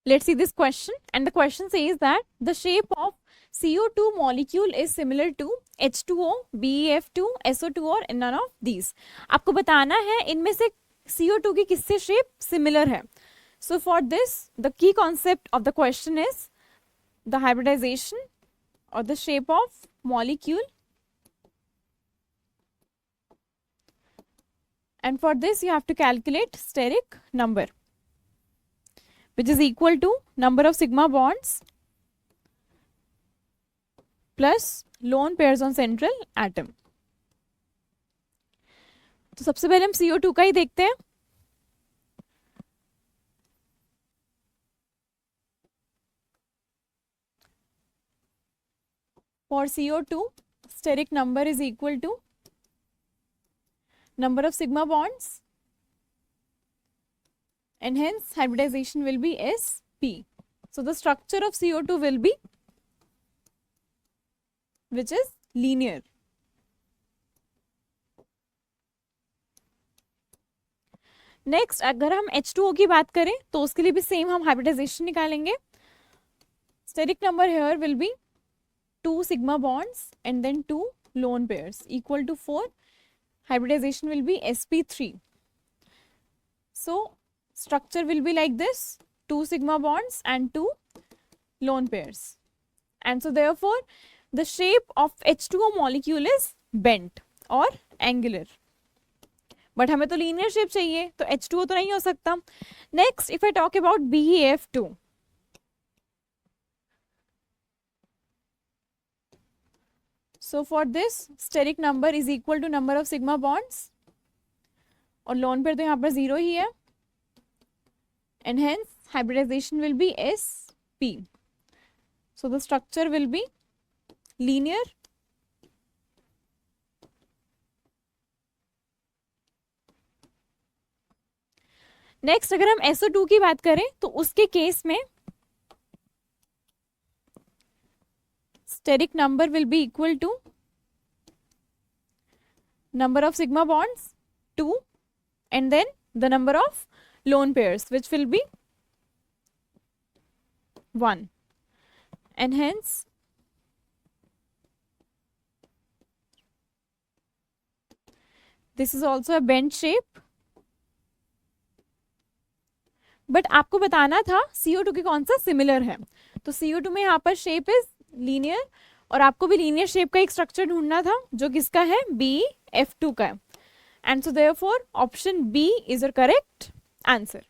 Let's see this question, and the question says that the shape of CO2 molecule is similar to H2O, BeF2, SO2 और none of these. आपको बताना है इनमें से CO2 की किससे शेप सिमिलर है. So for this, the key concept of the question is the hybridization or the shape of molecule, and for this you have to calculate steric number, which is equal to number of sigma bonds plus lone pairs on central atom. तो सबसे पहले हम CO2 का ही देखते हैं. For CO2, steric number is equal to number of sigma bonds, and hence hybridization will be sp. So the structure of CO2 will be, which is linear. Next अगर हम H2O की बात करें तो उसके लिए भी सेम हम हाइब्रिडाइजेशन निकालेंगे. Steric number here will be 2 sigma bonds and then 2 lone pairs equal to 4. Hybridization will be sp3. So structure will be like this: 2 sigma bonds and 2 lone pairs, and so therefore the shape of H2O molecule is bent or angular. But हमें तो linear shape चाहिए, तो H2O तो नहीं हो सकता. Next if I talk about BeF2, so for this steric number is equal to number of sigma bonds, और lone pair तो यहाँ पर 0 ही है, and hence hybridization will be sp. So the structure will be linear. Next अगर हम SO2 की बात करें तो उसके केस में steric number will be equal to number of sigma bonds 2 and then the number of lone pairs, which will be 1, and hence this is also a bent shape. But आपको बताना था CO2 के कौन सा similar है, तो CO2 में यहाँ पर शेप इज लीनियर, और आपको भी लीनियर शेप का एक स्ट्रक्चर ढूंढना था जो किसका है, BeF2 का है. And so therefore option B is your correct answer.